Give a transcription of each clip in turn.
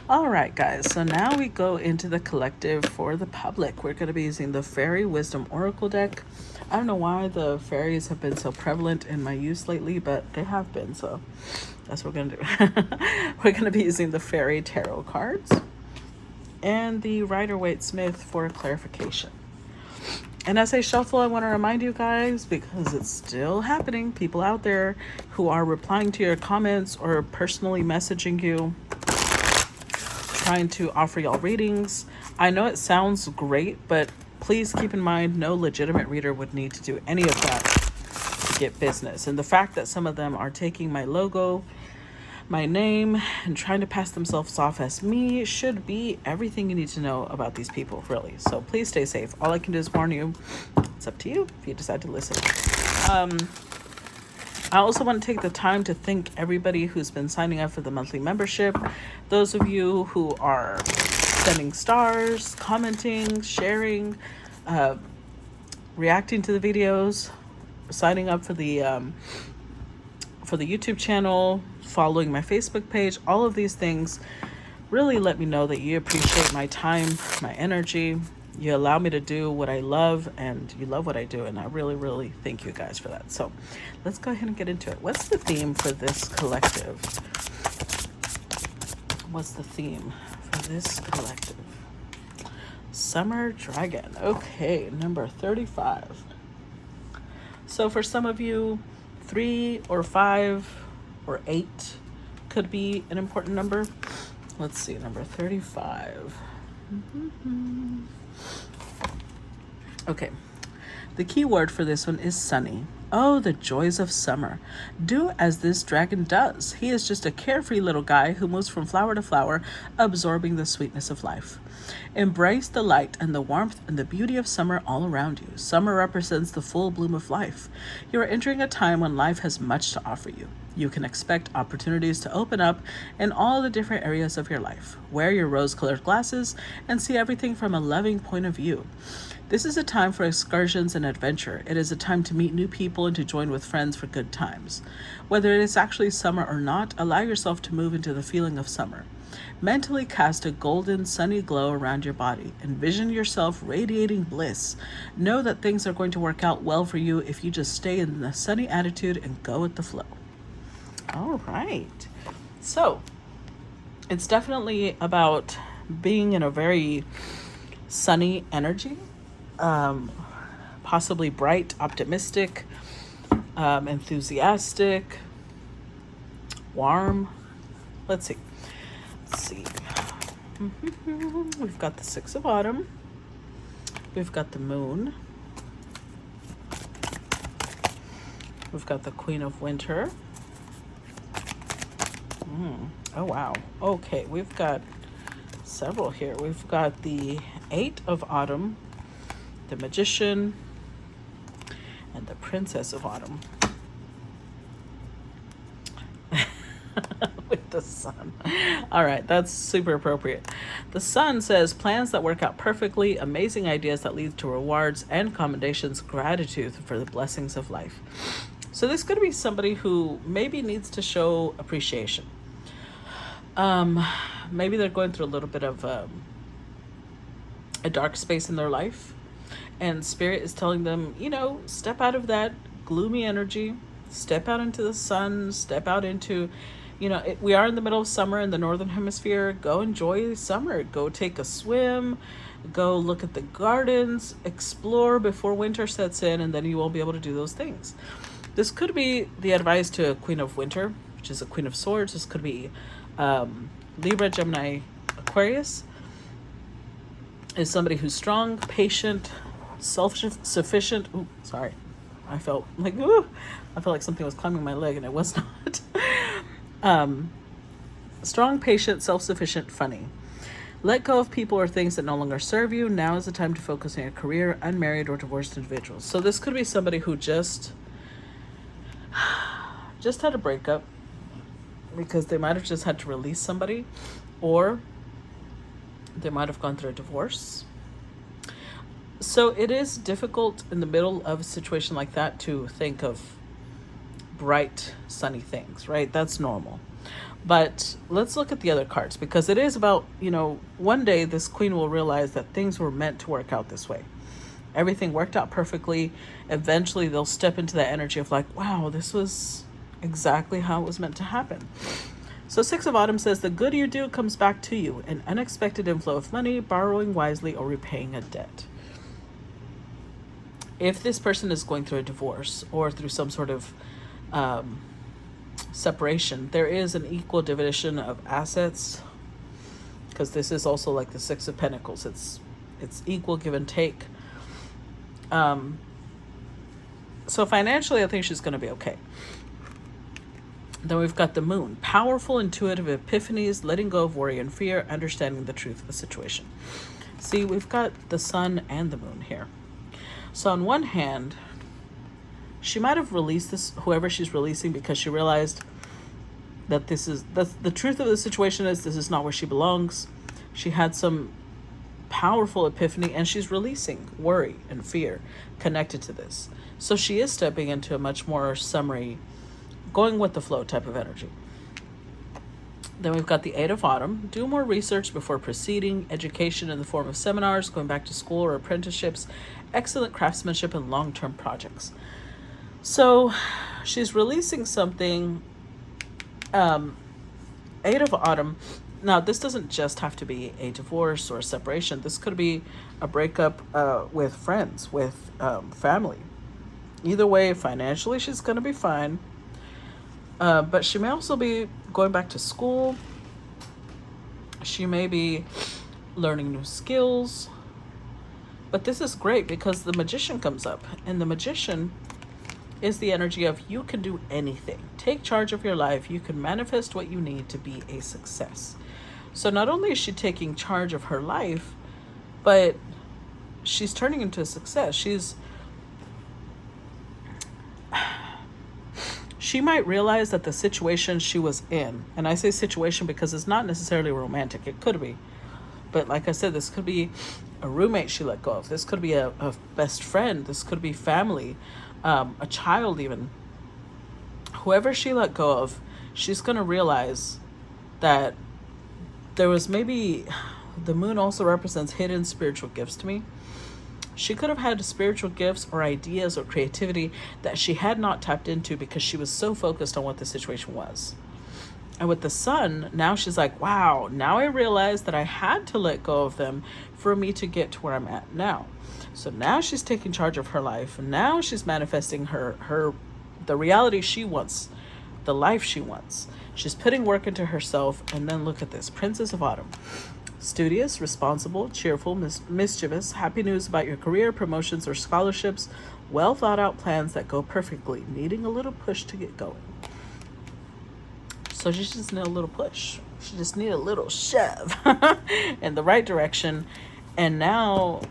All right, guys. So now we go into the collective for the public. We're going to be using the Fairy Wisdom Oracle deck. I don't know why the fairies have been so prevalent in my use lately, but they have been. So that's what we're going to do. We're going to be using the Fairy Tarot cards and the Rider-Waite-Smith for clarification. And as I shuffle, I want to remind you guys, because it's still happening, people out there who are replying to your comments or personally messaging you, trying to offer y'all readings. I know it sounds great, but please keep in mind, no legitimate reader would need to do any of that to get business. And the fact that some of them are taking my logo, my name, and trying to pass themselves off as me should be everything you need to know about these people, really. So please stay safe. All I can do is warn you. It's up to you if you decide to listen. I also want to take the time to thank everybody who's been signing up for the monthly membership. Those of you who are sending stars, commenting, sharing, reacting to the videos, signing up for the YouTube channel, following my Facebook page, all of these things really let me know that you appreciate my time, my energy. You allow me to do what I love, and you love what I do, and I really, really thank you guys for that. So let's go ahead and get into it. What's the theme for this collective? What's the theme for this collective? Summer Dragon. Okay, number 35. So for some of you, 3 or 5 or 8 could be an important number. Let's see, number 35. Okay, the key word for this one is sunny. Oh, the joys of summer. Do as this dragon does. He is just a carefree little guy who moves from flower to flower, absorbing the sweetness of life. Embrace the light and the warmth and the beauty of summer all around you. Summer represents the full bloom of life. You are entering a time when life has much to offer you. You can expect opportunities to open up in all the different areas of your life. Wear your rose-colored glasses and see everything from a loving point of view. This is a time for excursions and adventure. It is a time to meet new people and to join with friends for good times. Whether it is actually summer or not, allow yourself to move into the feeling of summer. Mentally cast a golden, sunny glow around your body. Envision yourself radiating bliss. Know that things are going to work out well for you if you just stay in the sunny attitude and go with the flow. All right. So, it's definitely about being in a very sunny energy. Possibly bright, optimistic, enthusiastic, warm. Let's see. We've got the 6 of Autumn. We've got the Moon. We've got the Queen of Winter. Oh, wow. Okay, we've got several here. We've got the 8 of Autumn, the Magician, and the Princess of Autumn. With the Sun. All right, that's super appropriate. The Sun says plans that work out perfectly, amazing ideas that lead to rewards and commendations, gratitude for the blessings of life. So this could be somebody who maybe needs to show appreciation. Maybe they're going through a little bit of a dark space in their life, and Spirit is telling them, step out of that gloomy energy, step out into the sun, step out into, we are in the middle of summer in the Northern Hemisphere. Go enjoy summer. Go take a swim. Go look at the gardens. Explore before winter sets in, and then you won't be able to do those things. This could be the advice to a Queen of Winter, which is a Queen of Swords. This could be Libra, Gemini, Aquarius. Is somebody who's strong, patient, self-sufficient. Ooh, sorry. I felt like something was climbing my leg, and it was not. Strong, patient, self-sufficient, funny. Let go of people or things that no longer serve you. Now is the time to focus on your career, unmarried or divorced individuals. So this could be somebody who just had a breakup because they might have just had to release somebody, or they might have gone through a divorce. So it is difficult in the middle of a situation like that to think of bright, sunny things, right? That's normal. But let's look at the other cards, because it is about, one day this queen will realize that things were meant to work out this way. Everything worked out perfectly. Eventually they'll step into that energy of like, wow, this was exactly how it was meant to happen. So Six of Autumn says, the good you do comes back to you, an unexpected inflow of money, borrowing wisely, or repaying a debt. If this person is going through a divorce or through some sort of separation, there is an equal division of assets, because this is also like the Six of Pentacles. It's equal give and take. So financially, I think she's going to be okay. Then we've got the Moon. Powerful, intuitive epiphanies, letting go of worry and fear, understanding the truth of the situation. See, we've got the Sun and the Moon here. So on one hand, she might have released this, whoever she's releasing, because she realized that the truth of the situation is this is not where she belongs. She had some powerful epiphany, and she's releasing worry and fear connected to this. So she is stepping into a much more summery, going with the flow type of energy. Then we've got the Eight of Autumn. Do more research before proceeding. Education in the form of seminars, going back to school or apprenticeships, excellent craftsmanship, and long-term projects. So she's releasing something. Eight of Autumn. Now, this doesn't just have to be a divorce or a separation. This could be a breakup with friends, with family. Either way, financially, she's going to be fine. But she may also be going back to school. She may be learning new skills. But this is great because the Magician comes up. And the Magician is the energy of you can do anything. Take charge of your life. You can manifest what you need to be a success. So not only is she taking charge of her life, but she's turning into a success. She might realize that the situation she was in, and I say situation because it's not necessarily romantic, it could be. But like I said, this could be a roommate she let go of. This could be a best friend. This could be family, a child even. Whoever she let go of, she's going to realize that there was maybe, the Moon also represents hidden spiritual gifts to me. She could have had spiritual gifts or ideas or creativity that she had not tapped into because she was so focused on what the situation was. And with the Sun, now she's like, wow, now I realize that I had to let go of them for me to get to where I'm at now. So now she's taking charge of her life. Now she's manifesting the reality she wants, the life she wants. She's putting work into herself. And then look at this, Princess of Autumn. Studious, responsible, cheerful, mischievous, happy news about your career, promotions, or scholarships, well thought out plans that go perfectly, needing a little push to get going. So she just need a little push. She just need a little shove in the right direction. And now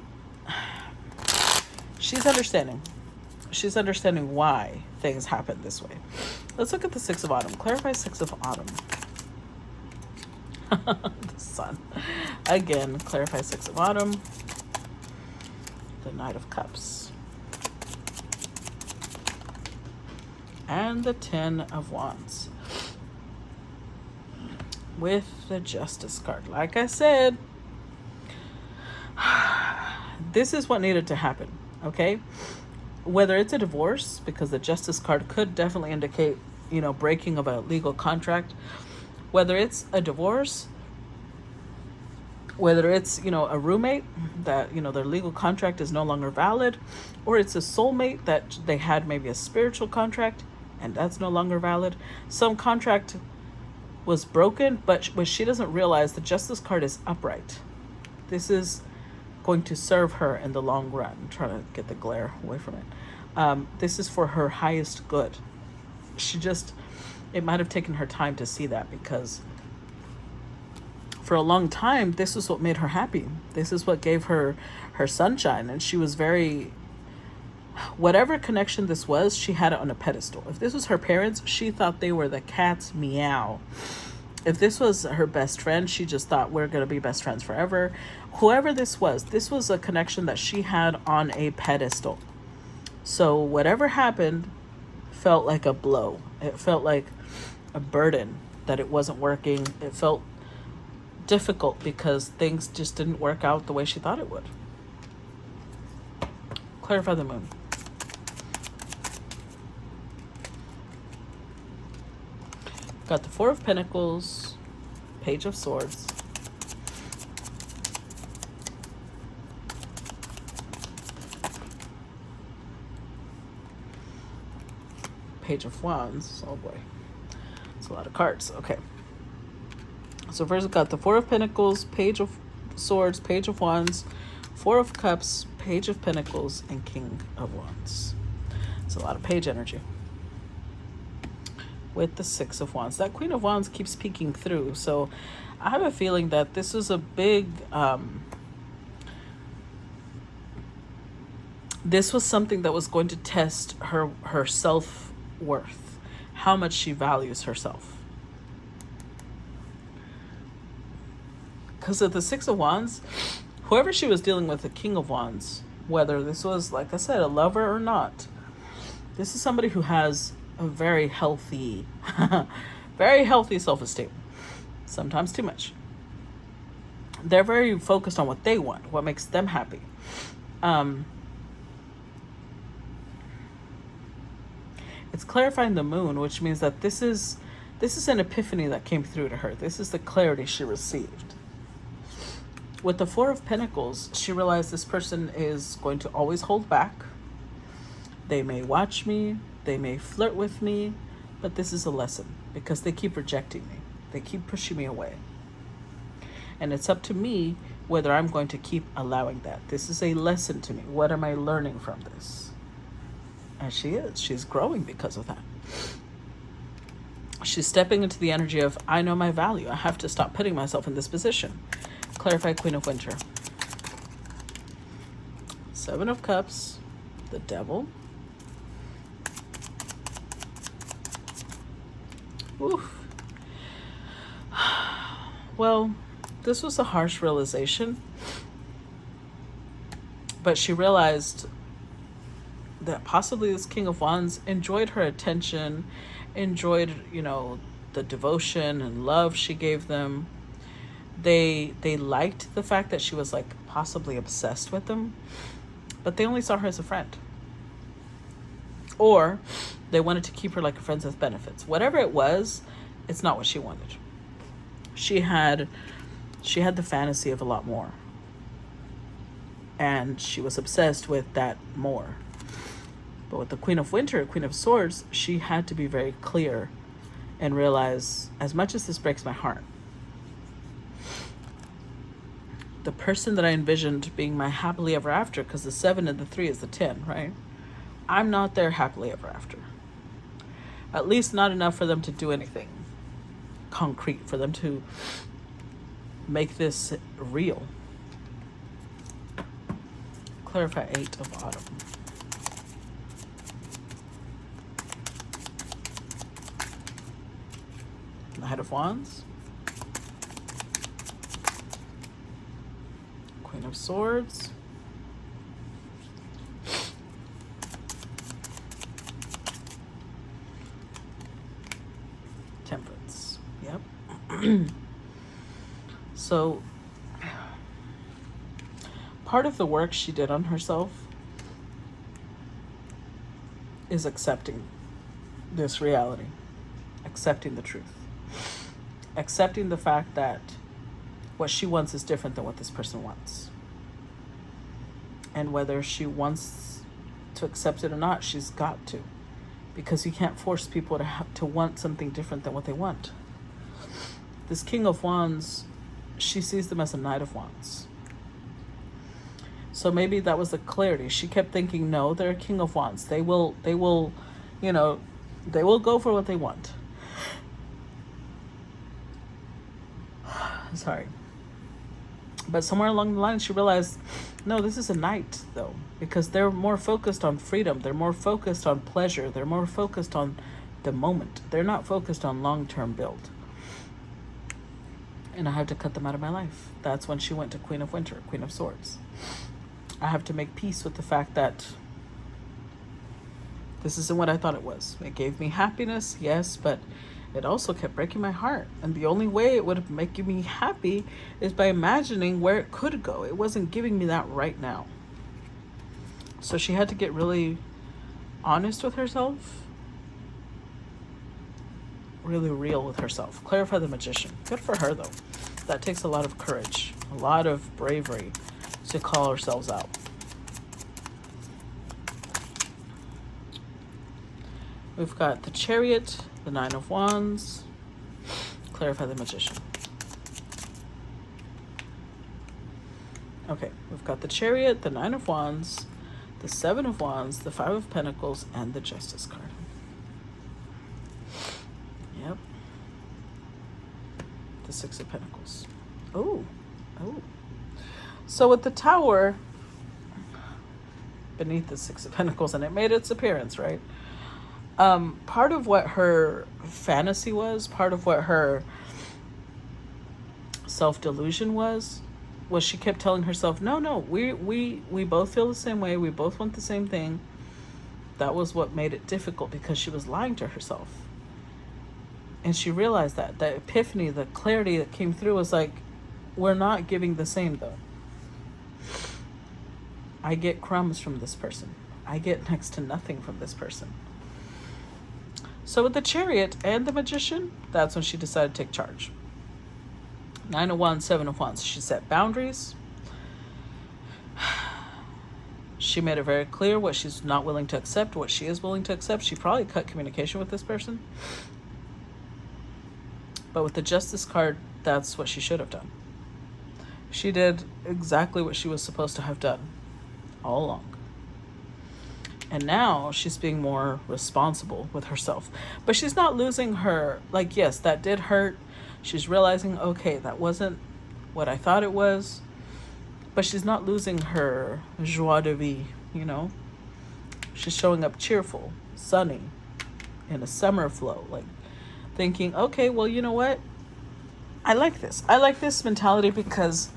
she's understanding. She's understanding why things happen this way. Let's look at the Six of Autumn. Clarify Six of Autumn. The Sun. Again, clarify Six of Autumn. The Knight of Cups. And the Ten of Wands. With the Justice card. Like I said, this is what needed to happen, okay? Whether it's a divorce, because the Justice card could definitely indicate, breaking of a legal contract. Whether it's a divorce, whether it's, a roommate that, their legal contract is no longer valid, or it's a soulmate that they had maybe a spiritual contract and that's no longer valid. Some contract was broken, but what she doesn't realize, the Justice card is upright. This is going to serve her in the long run. I'm trying to get the glare away from it. This is for her highest good. It might have taken her time to see that, because for a long time, this is what made her happy. This is what gave her sunshine. And she was whatever connection this was, she had it on a pedestal. If this was her parents, she thought they were the cat's meow. If this was her best friend, she just thought we're going to be best friends forever. Whoever this was a connection that she had on a pedestal. So whatever happened felt like a blow. It felt like a burden. that it wasn't working. It felt difficult because things just didn't work out the way she thought it would. Clarify the moon. Got the Four of Pentacles, Page of Swords, Page of Wands. Oh boy, it's a lot of cards. Okay. So first we got the Four of Pentacles, Page of Swords, Page of Wands, Four of Cups, Page of Pentacles, and King of Wands. It's a lot of page energy. With the Six of Wands. That Queen of Wands keeps peeking through. So I have a feeling that this was a big... this was something that was going to test her self-worth. How much she values herself. Because of the Six of Wands, whoever she was dealing with, the King of Wands, whether this was, like I said, a lover or not, this is somebody who has a very healthy, very healthy self-esteem. Sometimes too much. They're very focused on what they want, what makes them happy. It's clarifying the moon, which means that this is an epiphany that came through to her. This is the clarity she received. With the Four of Pentacles, she realized this person is going to always hold back. They may watch me, they may flirt with me, but this is a lesson because they keep rejecting me. They keep pushing me away. And it's up to me whether I'm going to keep allowing that. This is a lesson to me. What am I learning from this? And she is. She's growing because of that. She's stepping into the energy of, I know my value. I have to stop putting myself in this position. Clarify Queen of Winter. Seven of Cups. The Devil. Oof. Well, this was a harsh realization. But she realized that possibly this King of Wands enjoyed her attention, enjoyed, the devotion and love she gave them. They liked the fact that she was like possibly obsessed with them, but they only saw her as a friend. Or they wanted to keep her like a friend with benefits. Whatever it was, it's not what she wanted. She had the fantasy of a lot more. And she was obsessed with that more. But with the Queen of Winter, Queen of Swords, she had to be very clear and realize, as much as this breaks my heart, the person that I envisioned being my happily ever after, because the 7 and the 3 is the 10, right? I'm not their happily ever after. At least not enough for them to do anything concrete, for them to make this real. Clarify 8 of Autumn. The Head of Wands. Queen of Swords. Temperance. Yep. So, part of the work she did on herself is accepting this reality, accepting the truth, accepting the fact that what she wants is different than what this person wants. And whether she wants to accept it or not, she's got to. Because you can't force people to want something different than what they want. This King of Wands, she sees them as a Knight of Wands. So maybe that was the clarity. She kept thinking, no, they're a King of Wands. They will, they will go for what they want. Sorry. But somewhere along the line, she realized, no, this is a knight, though, because they're more focused on freedom. They're more focused on pleasure. They're more focused on the moment. They're not focused on long-term build. And I had to cut them out of my life. That's when she went to Queen of Winter, Queen of Swords. I have to make peace with the fact that this isn't what I thought it was. It gave me happiness, yes, but It also kept breaking my heart. And the only way it would make me happy is by imagining where it could go. It wasn't giving me that right now. So she had to get really honest with herself. Really real with herself. Clarify the Magician. Good for her, though. That takes a lot of courage, a lot of bravery to call ourselves out. We've got the Chariot, the Nine of Wands. Clarify the Magician. Okay, we've got the Chariot, the Nine of Wands, the Seven of Wands, the Five of Pentacles, and the Justice card. Yep. The Six of Pentacles. Oh. So with the Tower beneath the Six of Pentacles, and it made its appearance, right? Part of what her fantasy was, part of what her self-delusion was she kept telling herself, no, we both feel the same way. We both want the same thing. That was what made it difficult, because she was lying to herself. And she realized that epiphany, the clarity that came through was like, we're not giving the same though. I get crumbs from this person. I get next to nothing from this person. So with the Chariot and the Magician, that's when she decided to take charge. Nine of Wands, Seven of Wands. She set boundaries. She made it very clear what she's not willing to accept, what she is willing to accept. She probably cut communication with this person. But with the Justice card, that's what she should have done. She did exactly what she was supposed to have done all along. And now she's being more responsible with herself. But she's not losing her, like, yes, that did hurt. She's realizing, okay, that wasn't what I thought it was. But she's not losing her joie de vivre, you know? She's showing up cheerful, sunny, in a summer flow. Like, thinking, okay, well, you know what? I like this. I like this mentality, because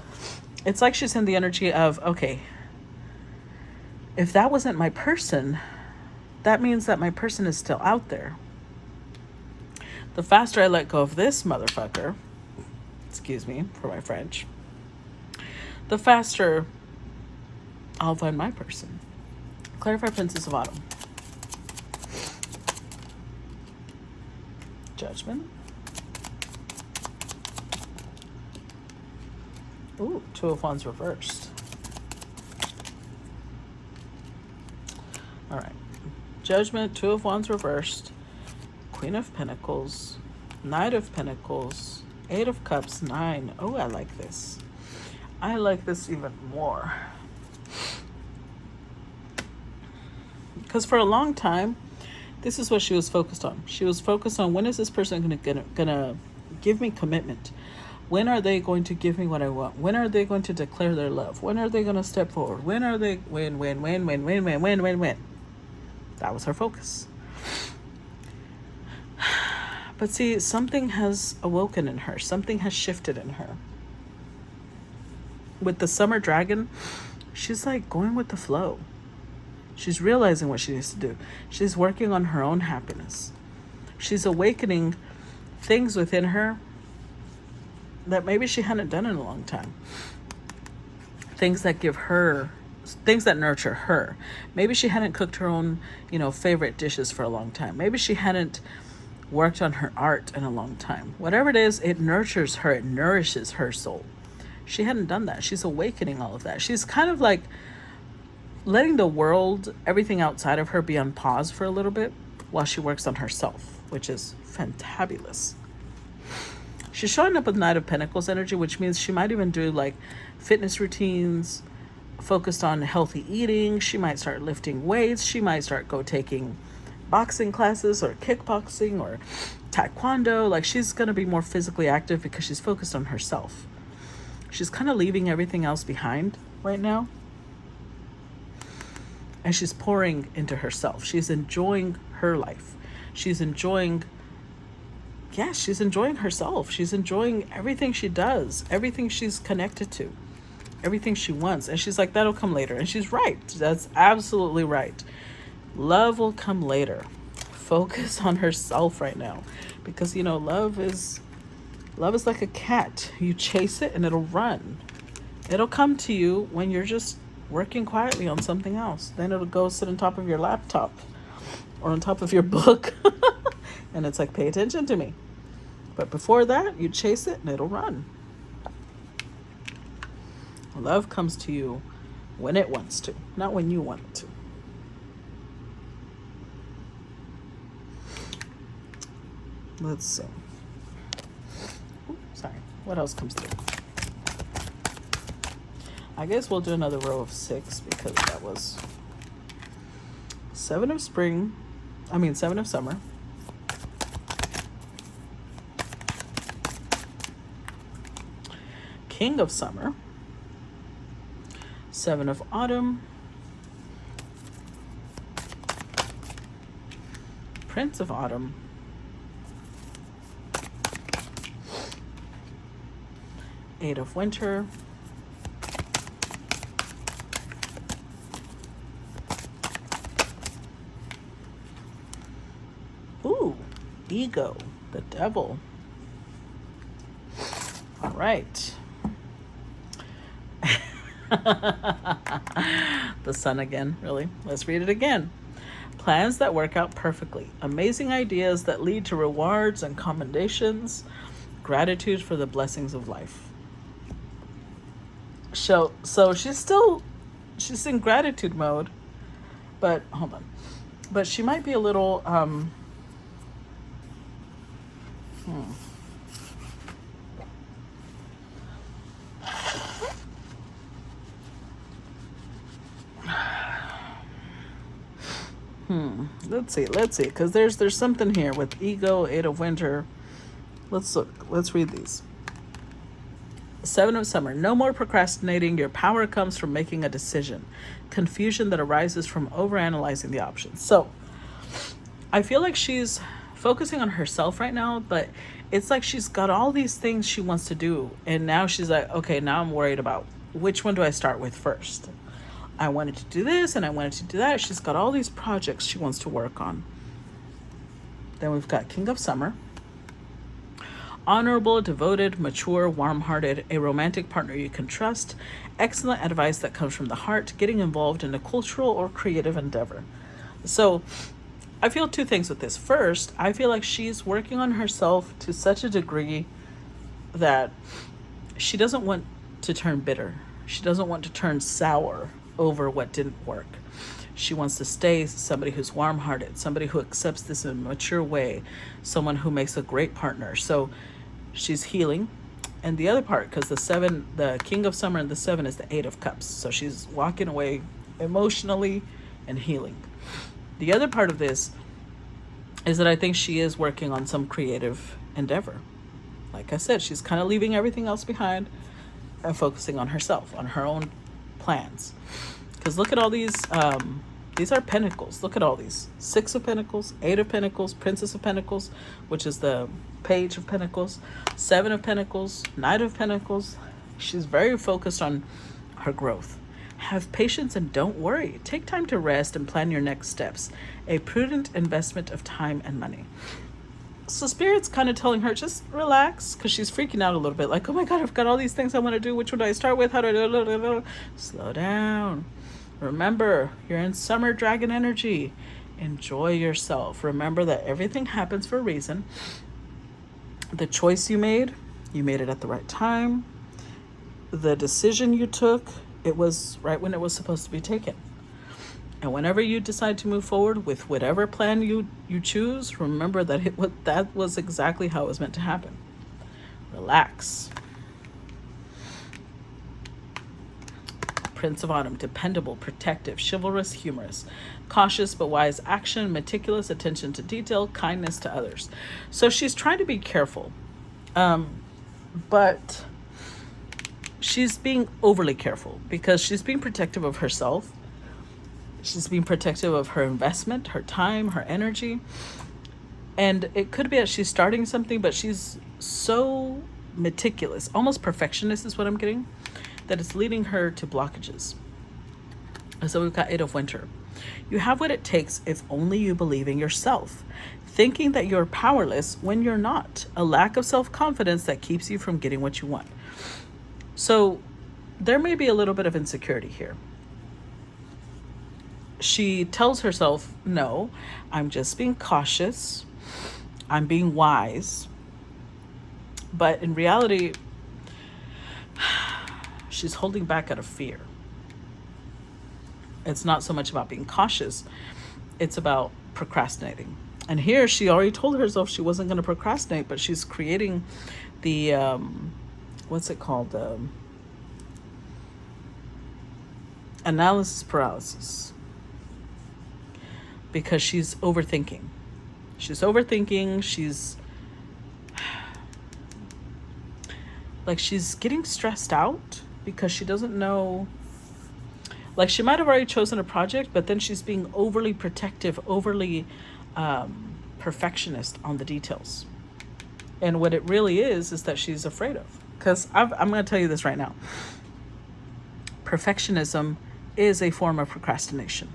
it's like she's in the energy of, okay, if that wasn't my person, that means that my person is still out there. The faster I let go of this motherfucker, excuse me for my French, the faster I'll find my person. Clarify Princess of Autumn. Judgment. Ooh, Two of Wands reversed. All right. Judgment, Two of Wands reversed, Queen of Pentacles, Knight of Pentacles, Eight of Cups, Nine. Oh, I like this. I like this even more. Because for a long time, this is what she was focused on. She was focused on, when is this person gonna give me commitment? When are they going to give me what I want? When are they going to declare their love? When are they going to step forward? When are they, when? That was her focus. But see, something has awoken in her. Something has shifted in her. With the Summer Dragon, she's like going with the flow. She's realizing what she needs to do. She's working on her own happiness. She's awakening things within her that maybe she hadn't done in a long time. Things that give her, things that nurture her. Maybe she hadn't cooked her own, favorite dishes for a long time. Maybe she hadn't worked on her art in a long time. Whatever it is, it nurtures her, it nourishes her soul. She hadn't done that. She's awakening all of that. She's kind of like letting the world, everything outside of her, be on pause for a little bit while she works on herself, which is fantabulous. She's showing up with Knight of Pentacles energy, which means she might even do like fitness routines focused on healthy eating. She might start lifting weights. She might start taking boxing classes or kickboxing or taekwondo. Like, she's going to be more physically active because she's focused on herself. She's kind of leaving everything else behind right now. And she's pouring into herself. She's enjoying her life. She's enjoying herself. She's enjoying everything she does, everything she's connected to, everything she wants. And she's like, that'll come later. And she's right. That's absolutely right. Love will come later. Focus on herself right now, because love is like a cat. You chase it and it'll run. It'll come to you when you're just working quietly on something else. Then it'll go sit on top of your laptop or on top of your book. And it's like, pay attention to me. But before that, you chase it and it'll run. Love comes to you when it wants to, not when you want it to. Let's see. Sorry. What else comes through? I guess we'll do another row of 6 because that was 7 of summer. King of summer. 7 of autumn. Prince of autumn. Eight of winter. Ooh, ego, the devil. All right. The sun again, really? Let's read it again. Plans that work out perfectly. Amazing ideas that lead to rewards and commendations. Gratitude for the blessings of life. So she's in gratitude mode, but hold on. But she might be a little Let's see, because there's something here with ego, 8 of winter. Let's read these. 7 of summer. No more procrastinating. Your power comes from making a decision. Confusion that arises from overanalyzing the options. So I feel like she's focusing on herself right now, but it's like she's got all these things she wants to do. And now she's like, okay, now I'm worried about which one do I start with first? I wanted to do this and I wanted to do that. She's got all these projects she wants to work on. Then we've got King of Summer. Honorable, devoted, mature, warm-hearted, a romantic partner you can trust. Excellent advice that comes from the heart. Getting involved in a cultural or creative endeavor. So I feel 2 things with this. First, I feel like she's working on herself to such a degree that she doesn't want to turn bitter. She doesn't want to turn sour over what didn't work. She wants to stay somebody who's warm-hearted, somebody who accepts this in a mature way, someone who makes a great partner. So she's healing. And the other part, because the King of Summer and the 7 is the 8 of Cups. So she's walking away emotionally and healing. The other part of this is that I think she is working on some creative endeavor. Like I said, she's kind of leaving everything else behind and focusing on herself, on her own plans. Because look at all these are pentacles. Look at all these. 6 of Pentacles, 8 of Pentacles, Princess of Pentacles, which is the Page of Pentacles, 7 of Pentacles, Knight of Pentacles. She's very focused on her growth. Have patience and don't worry. Take time to rest and plan your next steps. A prudent investment of time and money. So Spirit's kind of telling her, just relax, because she's freaking out a little bit. Like, oh my God, I've got all these things I want to do. Which one do I start with? How do I do it? Slow down. Remember, you're in summer dragon energy. Enjoy yourself. Remember that everything happens for a reason. The choice you made it at the right time. The decision you took, it was right when it was supposed to be taken. And whenever you decide to move forward with whatever plan you choose, remember that that was exactly how it was meant to happen. Relax. Prince of Autumn, dependable, protective, chivalrous, humorous, cautious but wise action, meticulous attention to detail, kindness to others. So she's trying to be careful, but she's being overly careful because she's being protective of herself. She's being protective of her investment, her time, her energy. And it could be that she's starting something, but she's so meticulous, almost perfectionist is what I'm getting, that it's leading her to blockages. And so we've got 8 of Winter. You have what it takes if only you believe in yourself. Thinking that you're powerless when you're not. A lack of self-confidence that keeps you from getting what you want. So there may be a little bit of insecurity here. She tells herself, no, I'm just being cautious. I'm being wise. But in reality, she's holding back out of fear. It's not so much about being cautious. It's about procrastinating. And here she already told herself she wasn't going to procrastinate, but she's creating the, what's it called? Analysis paralysis. Because she's overthinking. She's like, she's getting stressed out because she doesn't know. Like, she might have already chosen a project, but then she's being overly protective, overly perfectionist on the details. And what it really is that she's afraid of. Because I'm going to tell you this right now. Perfectionism is a form of procrastination.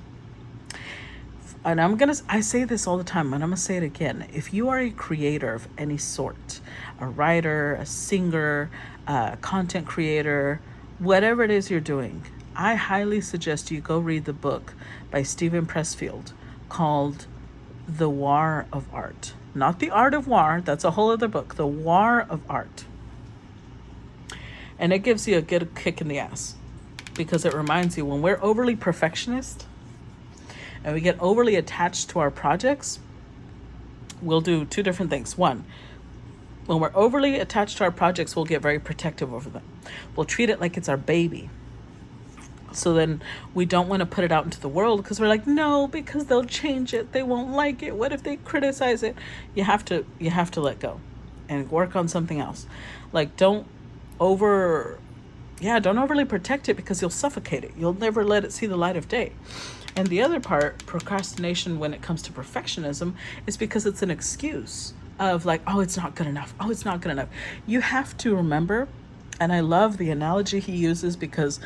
And I say this all the time, and I'm going to say it again. If you are a creator of any sort, a writer, a singer, a content creator, whatever it is you're doing, I highly suggest you go read the book by Stephen Pressfield called The War of Art. Not The Art of War, that's a whole other book. The War of Art. And it gives you a good kick in the ass because it reminds you when we're overly perfectionist and we get overly attached to our projects, we'll do two different things. One, when we're overly attached to our projects, we'll get very protective over them. We'll treat it like it's our baby. So then we don't want to put it out into the world because we're like, no, because they'll change it. They won't like it. What if they criticize it? You have to let go and work on something else. Like, don't overly protect it because you'll suffocate it. You'll never let it see the light of day. And the other part, procrastination when it comes to perfectionism, is because it's an excuse of like, oh, it's not good enough. Oh, it's not good enough. You have to remember, and I love the analogy he uses because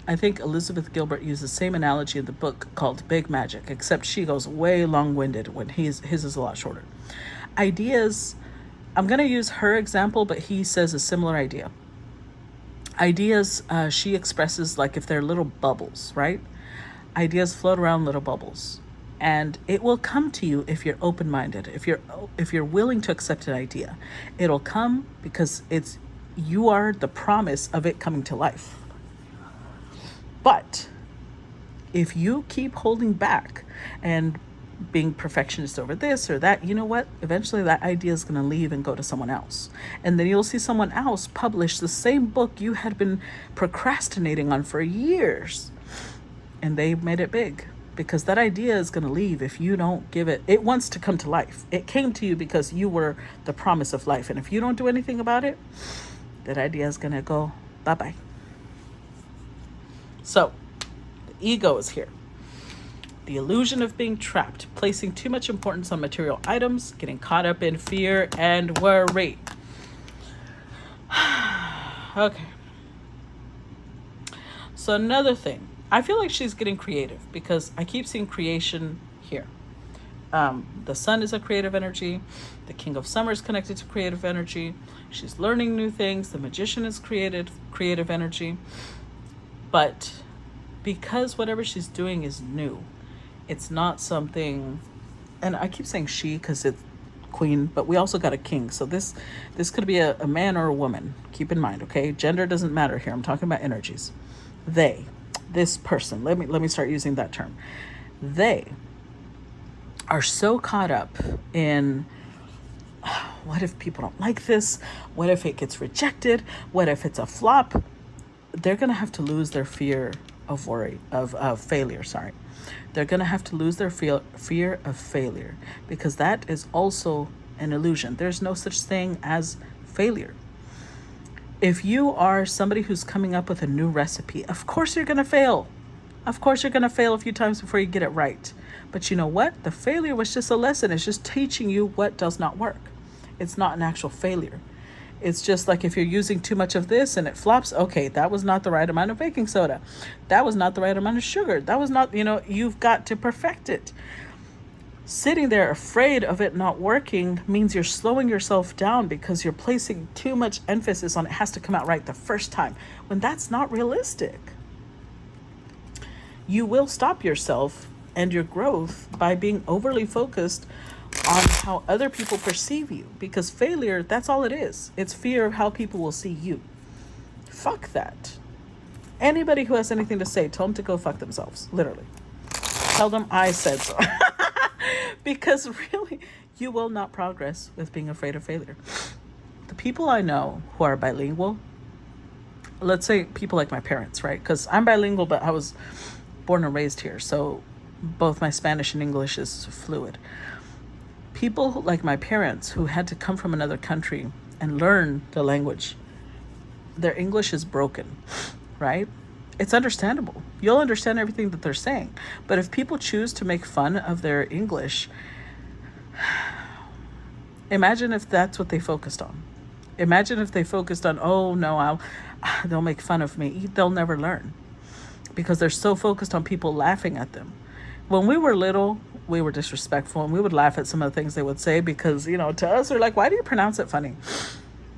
I think Elizabeth Gilbert used the same analogy in the book called Big Magic, except she goes way long-winded when his is a lot shorter. Ideas, I'm going to use her example, but he says a similar idea. Ideas, she expresses like if they're little bubbles, right? Ideas float around little bubbles, and it will come to you if you're open-minded. If you're willing to accept an idea, it'll come because you are the promise of it coming to life. But if you keep holding back and being perfectionist over this or that, you know what? Eventually that idea is going to leave and go to someone else. And then you'll see someone else publish the same book you had been procrastinating on for years. And they made it big because that idea is going to leave if you don't give it. It wants to come to life. It came to you because you were the promise of life. And if you don't do anything about it, that idea is going to go bye-bye. So, the ego is here. The illusion of being trapped, placing too much importance on material items, getting caught up in fear and worry. Okay. So another thing, I feel like she's getting creative because I keep seeing creation here. The sun is a creative energy. The king of summer is connected to creative energy. She's learning new things. The magician is creative energy. But because whatever she's doing is new, it's not something, and I keep saying she because it's queen, but we also got a king. So this could be a man or a woman. Keep in mind, okay? Gender doesn't matter here. I'm talking about energies. This person, let me start using that term. They are so caught up in what if people don't like this? What if it gets rejected? What if it's a flop? They're going to have to lose their fear of failure. They're going to have to lose their fear of failure because that is also an illusion. There's no such thing as failure. If you are somebody who's coming up with a new recipe, of course you're going to fail. Of course you're going to fail a few times before you get it right. But you know what? The failure was just a lesson. It's just teaching you what does not work. It's not an actual failure. It's just like if you're using too much of this and it flops, okay, that was not the right amount of baking soda. That was not the right amount of sugar. That was not, you've got to perfect it. Sitting there afraid of it not working means you're slowing yourself down because you're placing too much emphasis on it has to come out right the first time, when that's not realistic. You will stop yourself and your growth by being overly focused on how other people perceive you, because failure, that's all it is. It's fear of how people will see you. Fuck that. Anybody who has anything to say, tell them to go fuck themselves, literally. Tell them I said so. Because really, you will not progress with being afraid of failure. The people I know who are bilingual, let's say people like my parents, right? Because I'm bilingual, but I was born and raised here, so both my Spanish and English is fluid. People like my parents who had to come from another country and learn the language, their English is broken, right? It's understandable. You'll understand everything that they're saying. But if people choose to make fun of their English, imagine if that's what they focused on. Imagine if they focused on, oh no, they'll make fun of me. They'll never learn because they're so focused on people laughing at them. When we were little, we were disrespectful and we would laugh at some of the things they would say because, to us, they're like, why do you pronounce it funny?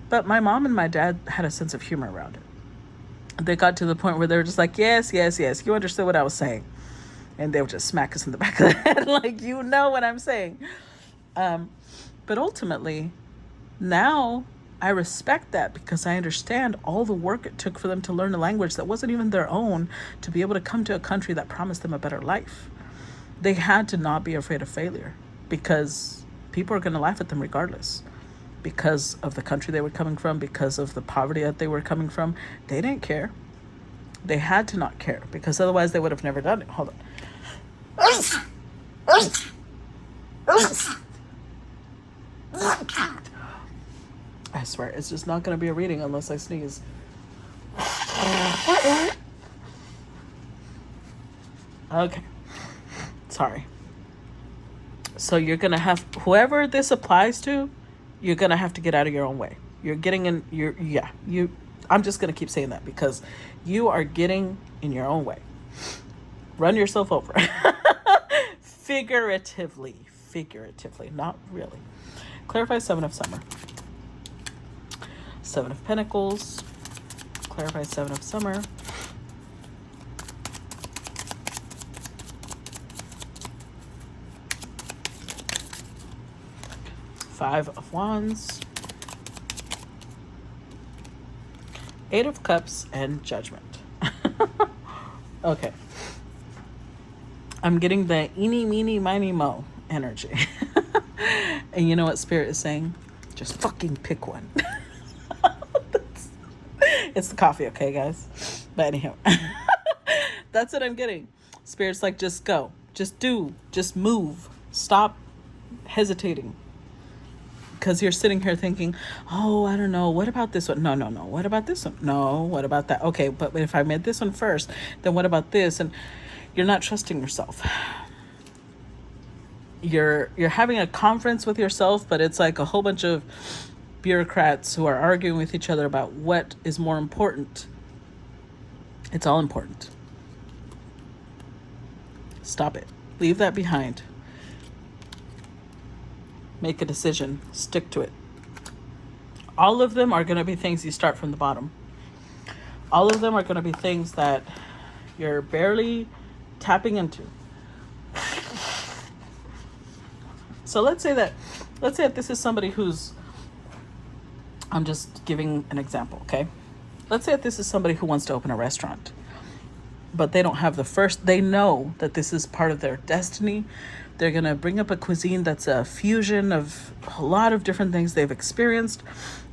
But my mom and my dad had a sense of humor around it. They got to the point where they were just like, yes, you understood what I was saying. And they would just smack us in the back of the head like, you know what I'm saying. But ultimately, now I respect that because I understand all the work it took for them to learn a language that wasn't even their own to be able to come to a country that promised them a better life. They had to not be afraid of failure because people are going to laugh at them regardless. Because of the country they were coming from, because of the poverty that they were coming from, they didn't care. They had to not care because otherwise they would have never done it. Hold on. I swear, it's just not going to be a reading unless I sneeze. Okay. Sorry. So you're going to have, whoever this applies to, you're going to have to get out of your own way. You're getting in, I'm just going to keep saying that because you are getting in your own way. Run yourself over. Figuratively, not really. Clarify 7 of Summer. 7 of Pentacles. Clarify 7 of Summer. Five of Wands, 8 of Cups, and Judgment. Okay. I'm getting the eeny, meeny, miny, mo energy. And you know what Spirit is saying? Just fucking pick one. It's the coffee, okay, guys? But anyhow, that's what I'm getting. Spirit's like, just go. Just do. Just move. Stop hesitating. Because you're sitting here thinking, oh, I don't know. What about this one? No. What about this one? No. What about that? Okay, but if I made this one first, then what about this? And you're not trusting yourself. You're having a conference with yourself, but it's like a whole bunch of bureaucrats who are arguing with each other about what is more important. It's all important. Stop it. Leave that behind. Make a decision. Stick to it. All of them are going to be things you start from the bottom. All of them are going to be things that you're barely tapping into. So let's say that this is somebody who's, I'm just giving an example, okay? Let's say that this is somebody who wants to open a restaurant, but they don't have they know that this is part of their destiny. They're going to bring up a cuisine that's a fusion of a lot of different things they've experienced,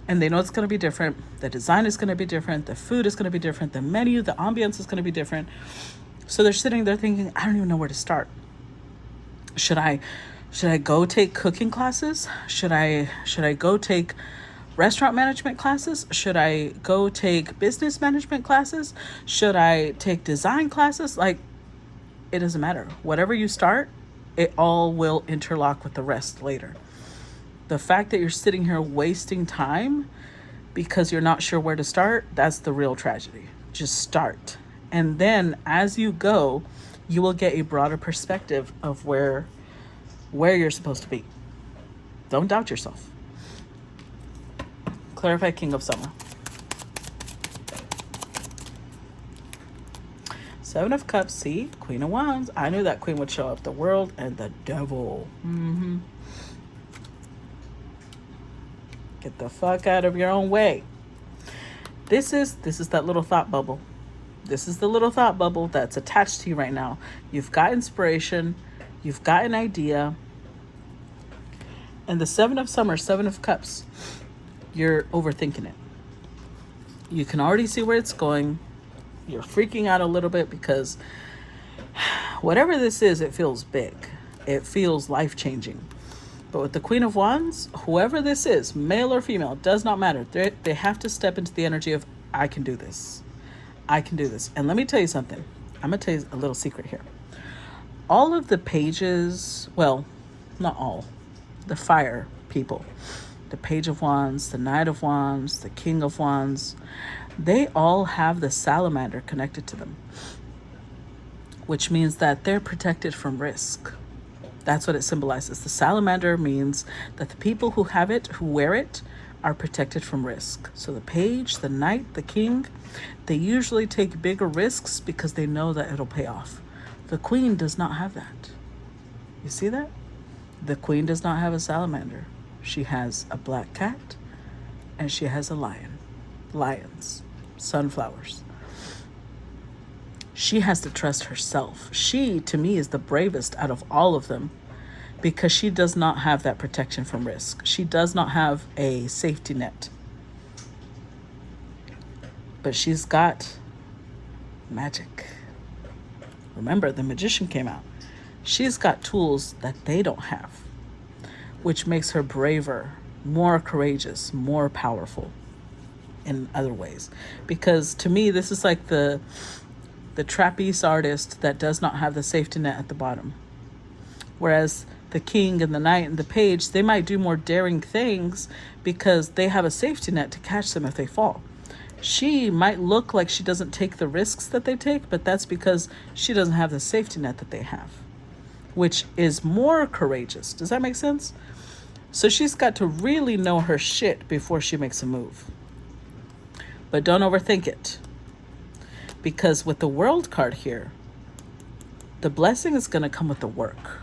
and they know it's going to be different. The design is going to be different. The food is going to be different. The menu, the ambience is going to be different. So they're sitting there thinking, I don't even know where to start. Should I go take cooking classes? Should I go take restaurant management classes? Should I go take business management classes? Should I take design classes? Like, it doesn't matter. Whatever you start, it all will interlock with the rest later. The fact that you're sitting here wasting time because you're not sure where to start, that's the real tragedy. Just start. And then as you go, you will get a broader perspective of where you're supposed to be. Don't doubt yourself. Clarify King of Summer. Seven of Cups, see? Queen of Wands. I knew that queen would show up. The World and the Devil. Get the fuck out of your own way. This is that little thought bubble. This is the little thought bubble that's attached to you right now. You've got inspiration. You've got an idea. And the Seven of Summer, Seven of Cups, you're overthinking it. You can already see where it's going. You're freaking out a little bit because whatever this is, it feels big. It feels life-changing. But with the Queen of Wands, whoever this is, male or female, does not matter. They have to step into the energy of, I can do this. I can do this. And let me tell you something. I'm going to tell you a little secret here. All of the pages, well, not all, the fire people, the Page of Wands, the Knight of Wands, the King of Wands, they all have the salamander connected to them, which means that they're protected from risk. That's what it symbolizes. The salamander means that the people who have it, who wear it, are protected from risk. So the page, the knight, the king, they usually take bigger risks because they know that it'll pay off. The queen does not have that. You see that? The queen does not have a salamander. She has a black cat and she has a lion. Lions, sunflowers. She has to trust herself. She, to me, is the bravest out of all of them because she does not have that protection from risk. She does not have a safety net. But she's got magic. Remember, the magician came out. She's got tools that they don't have, which makes her braver, more courageous, more powerful in other ways. Because to me, this is like the trapeze artist that does not have the safety net at the bottom. Whereas the king and the knight and the page, they might do more daring things because they have a safety net to catch them if they fall. She might look like she doesn't take the risks that they take, but that's because she doesn't have the safety net that they have, which is more courageous. Does that make sense? So she's got to really know her shit before she makes a move. But don't overthink it. Because with the World card here, the blessing is going to come with the work.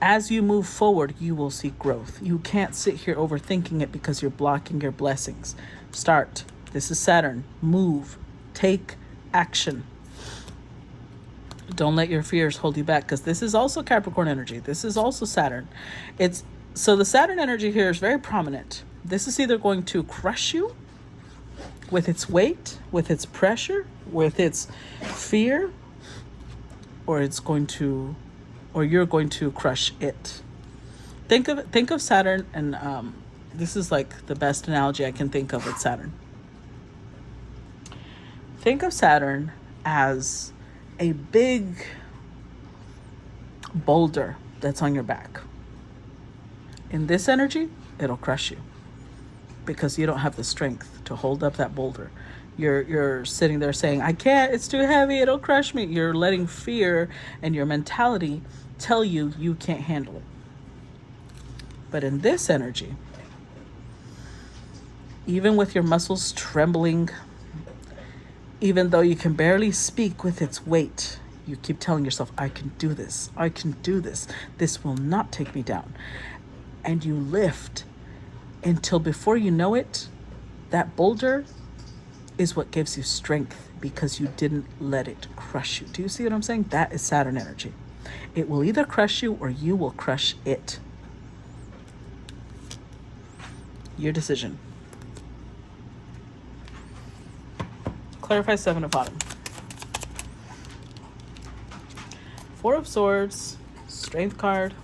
As you move forward, you will see growth. You can't sit here overthinking it because you're blocking your blessings. Start. This is Saturn. Move. Take action. Don't let your fears hold you back because this is also Capricorn energy. This is also Saturn. So the Saturn energy here is very prominent. This is either going to crush you with its weight, with its pressure, with its fear, or you're going to crush it. Think of Saturn, and this is like the best analogy I can think of with Saturn. Think of Saturn as a big boulder that's on your back. In this energy, it'll crush you because you don't have the strength to hold up that boulder. You're sitting there saying, I can't, it's too heavy, it'll crush me. You're letting fear and your mentality tell you can't handle it. But in this energy, even with your muscles trembling, even though you can barely speak with its weight, you keep telling yourself, I can do this. I can do this. This will not take me down. And you lift until before you know it, that boulder is what gives you strength because you didn't let it crush you. Do you see what I'm saying? That is Saturn energy. It will either crush you or you will crush it. Your decision. Clarify Seven of Autumn. Four of Swords, Strength card.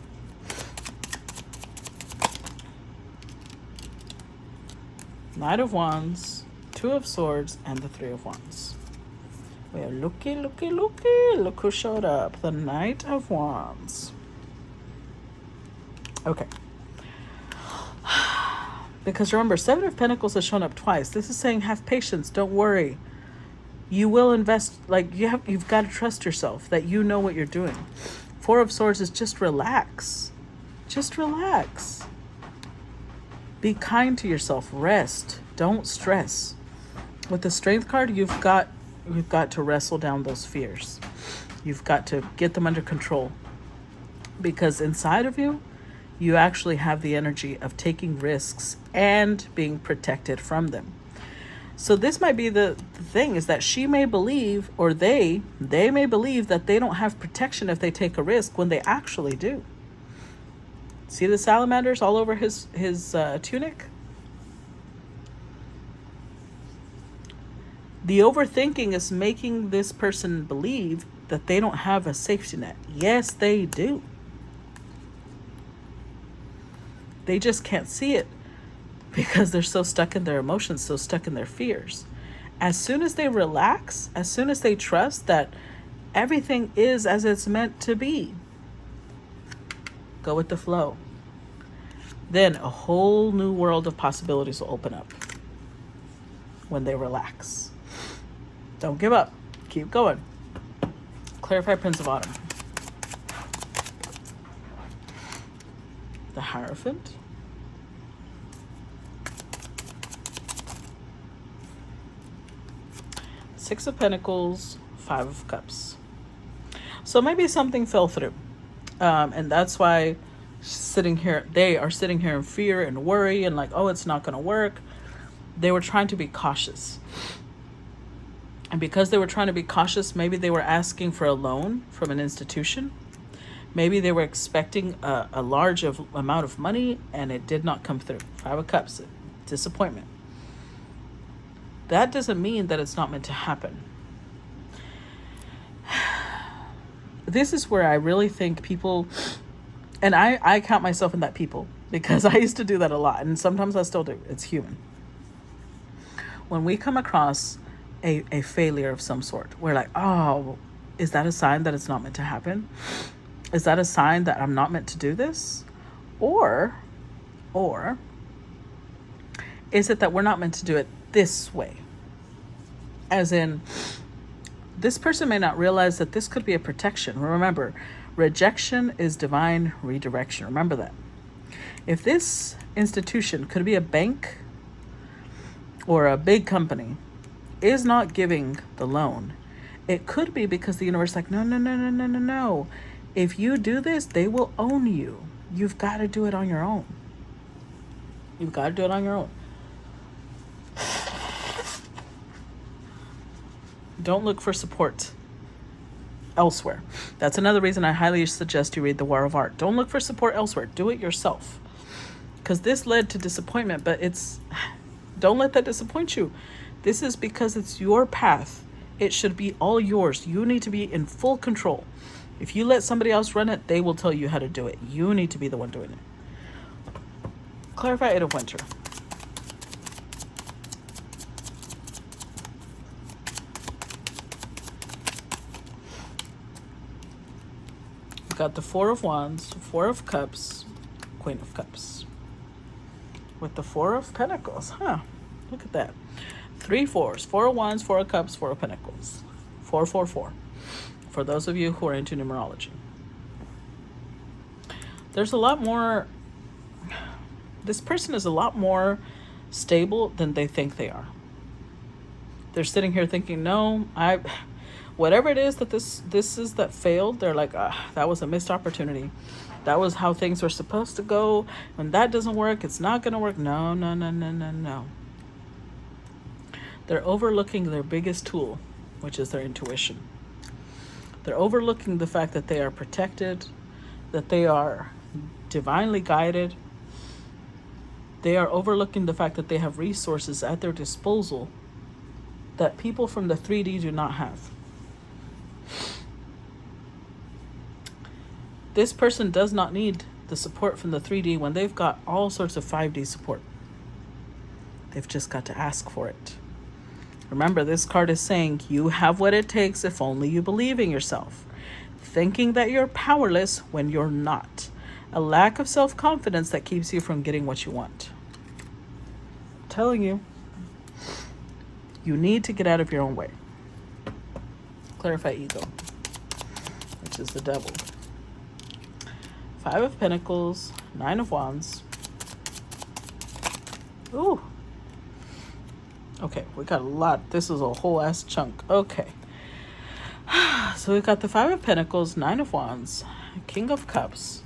Knight of Wands, Two of Swords, and the Three of Wands. Well, looky. Look who showed up. The Knight of Wands. Okay. Because remember, Seven of Pentacles has shown up twice. This is saying have patience, don't worry. You will invest, like you've got to trust yourself that you know what you're doing. Four of Swords is just relax. Just relax. Be kind to yourself. Rest. Don't stress. With the Strength card, you've got to wrestle down those fears. You've got to get them under control. Because inside of you, you actually have the energy of taking risks and being protected from them. So this might be the thing, is that she may believe, or they may believe that they don't have protection if they take a risk, when they actually do. See the salamanders all over his tunic? The overthinking is making this person believe that they don't have a safety net. Yes, they do. They just can't see it because they're so stuck in their emotions, so stuck in their fears. As soon as they relax, as soon as they trust that everything is as it's meant to be, go with the flow, then a whole new world of possibilities will open up when they relax. Don't give up. Keep going. Clarify Prince of Autumn. The Hierophant. Six of Pentacles, Five of Cups. So maybe something fell through. And that's why they are sitting here in fear and worry and like, oh, it's not going to work. They were trying to be cautious. And because they were trying to be cautious, maybe they were asking for a loan from an institution. Maybe they were expecting a large amount of money and it did not come through. Five of Cups, disappointment. That doesn't mean that it's not meant to happen. This is where I really think people, and I count myself in that people, because I used to do that a lot, and sometimes I still do. It's human. When we come across a failure of some sort, we're like, oh, is that a sign that it's not meant to happen? Is that a sign that I'm not meant to do this? Or is it that we're not meant to do it this way? As in, this person may not realize that this could be a protection. Remember, rejection is divine redirection. Remember that. If this institution, could be a bank or a big company, is not giving the loan, it could be because the universe is like, no. If you do this, they will own you. You've got to do it on your own. You've got to do it on your own. Don't look for support elsewhere. That's another reason I highly suggest you read The War of Art. Don't look for support elsewhere. Do it yourself. Because this led to disappointment, but don't let that disappoint you. This is because it's your path. It should be all yours. You need to be in full control. If you let somebody else run it, they will tell you how to do it. You need to be the one doing it. Clarify Eight of Winter. We've got the Four of Wands, Four of Cups, Queen of Cups. With the Four of Pentacles. Look at that. 3 fours. Four of Wands, Four of Cups, Four of Pentacles. 4, 4, 4. For those of you who are into numerology. There's a lot more. This person is a lot more stable than they think they are. They're sitting here thinking, no, whatever it is that this is that failed, they're like, that was a missed opportunity. That was how things were supposed to go. When that doesn't work, it's not going to work. No. They're overlooking their biggest tool, which is their intuition. They're overlooking the fact that they are protected, that they are divinely guided. They are overlooking the fact that they have resources at their disposal that people from the 3D do not have. This person does not need the support from the 3D when they've got all sorts of 5D support. They've just got to ask for it. Remember, this card is saying you have what it takes if only you believe in yourself. Thinking that you're powerless when you're not. A lack of self-confidence that keeps you from getting what you want. telling you, you need to get out of your own way. Clarify ego, which is the devil. 5 of Pentacles, 9 of Wands. Ooh. Okay, we got a lot. This is a whole ass chunk. Okay. So we got the 5 of Pentacles, 9 of Wands, King of Cups,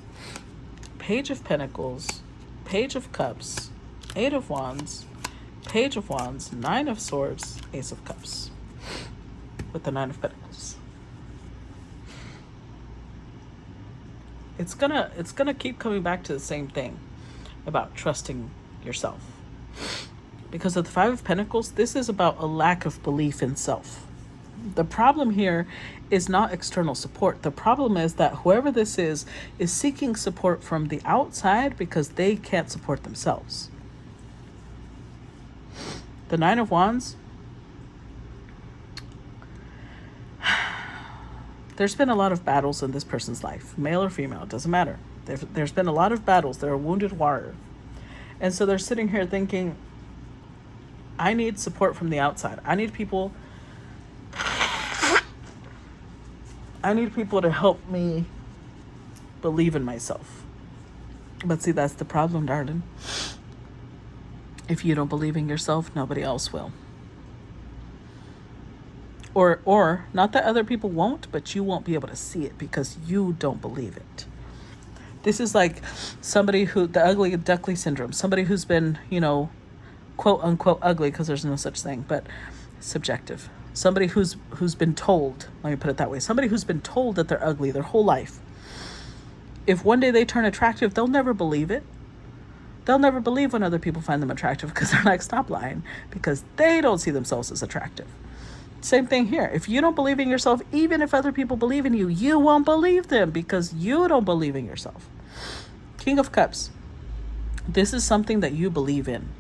Page of Pentacles, Page of Cups, 8 of Wands, Page of Wands, 9 of Swords, Ace of Cups, with the 9 of Pentacles. It's gonna keep coming back to the same thing about trusting yourself. Because of the 5 of Pentacles, this is about a lack of belief in self. The problem here is not external support. The problem is that whoever this is seeking support from the outside because they can't support themselves. The 9 of Wands, there's been a lot of battles in this person's life, male or female, it doesn't matter. There's been a lot of battles. They're a wounded warrior. And so they're sitting here thinking, I need support from the outside. I need people to help me believe in myself. But see, that's the problem, darling. If you don't believe in yourself, nobody else will. Or not that other people won't, but you won't be able to see it because you don't believe it. This is like somebody who, the ugly duckling syndrome, somebody who's been, quote unquote ugly, because there's no such thing, but subjective. Somebody who's been told, let me put it that way, somebody who's been told that they're ugly their whole life. If one day they turn attractive, they'll never believe it. They'll never believe when other people find them attractive because they're like, stop lying, because they don't see themselves as attractive. Same thing here. If you don't believe in yourself, even if other people believe in you, you won't believe them because you don't believe in yourself. King of Cups. This is something that you believe in.